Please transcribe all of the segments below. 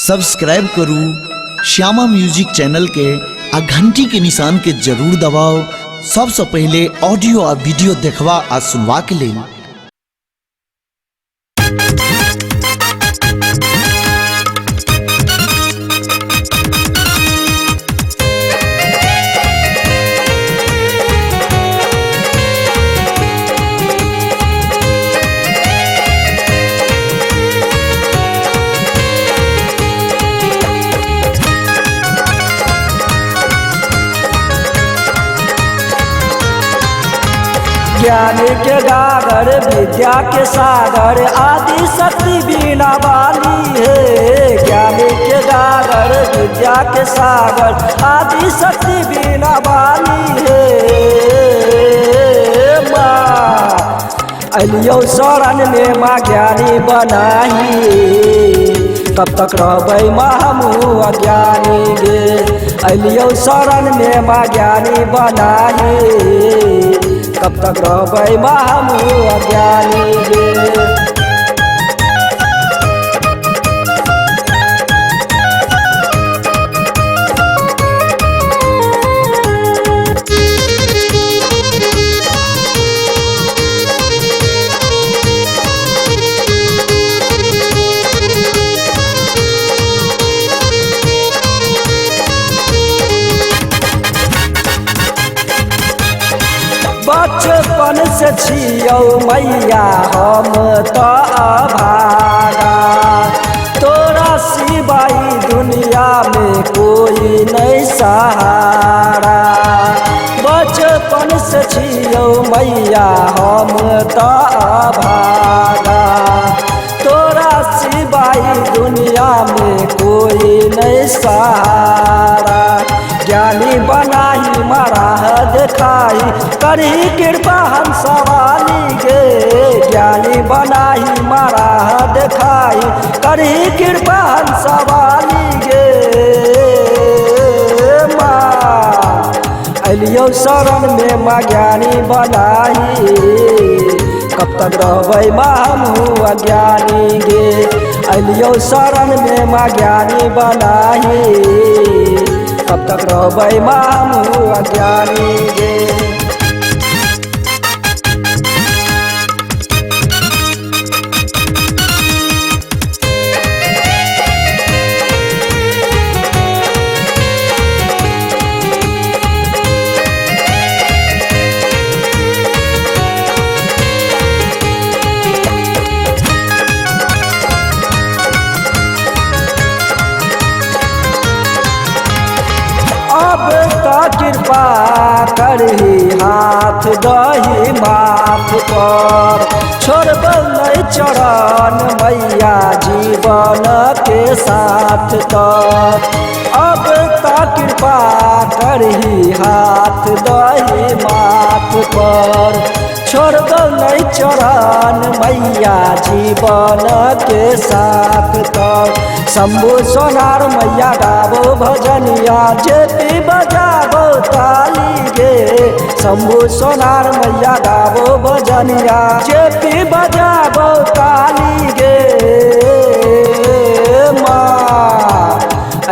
Subscribe करू Shyama music channel के आ घंटी के निशान के जरूर दबाओ सबसे पहले ऑडियो आ वीडियो देखवा आ सुनवा के लिए। ज्ञान के गागर विद्या के सागर आदि शक्ति बीना वाली है। ज्ञान के गागर विद्या के सागर आदि शक्ति बीना वाली है। माँ अलियो शरण में माँ ज्ञानी बनाही, तब तक रहबै माँ हमहू अज्ञानी गे। अलियो शरण में माँ ज्ञानी बनाही, तब तक रहबै माँ हमहू अज्ञानी गे। बचपन से छियौ मैया हम तो अभागा, तोरा सिवाय दुनिया में कोई नहीं सहारा। बचपन से छियौ मैया हम तो अभागा, तोरा सिवाय दुनिया में कोई नहीं सहारा। ज्ञानी बनाही मराह देखाई, करही कृपा हम सवाली गे। ज्ञानी बनाही मराह देखाई, करही कृपा हम सवाली गे। माँ अलियो शरण में माँ ज्ञानी बनाही, कब तक रहबै माँ हमहू अज्ञानी गे। अलियो शरण में माँ ज्ञानी बनाही, कब तक रहबै माँ हमहू अज्ञानी गे। अब तो कृपा करही हाथ दही माफ कर, छोड़ब नहीं चरण मैया जीवन के साथ तर। अब तो कृपा करही हाथ दही माफ कर, छोड़ब नहीं चरण मैया जीवन के साथ तर। शंभु सोनार मैया गावो भजनिया, जेपी बजावो ताली गे। शंभु सोनार मैया गावो भजनिया, जेपी बजावो ताली गे। माँ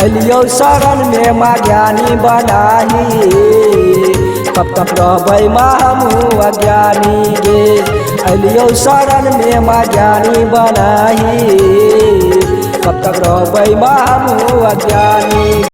अलियो शरण में माँ ज्ञानी बनाही, कब तक रहबै माँ हमहू अज्ञानी गे। अलियो शरण में माँ ज्ञानी बनाही, कब तक रहबै माँ हमहू अज्ञानी।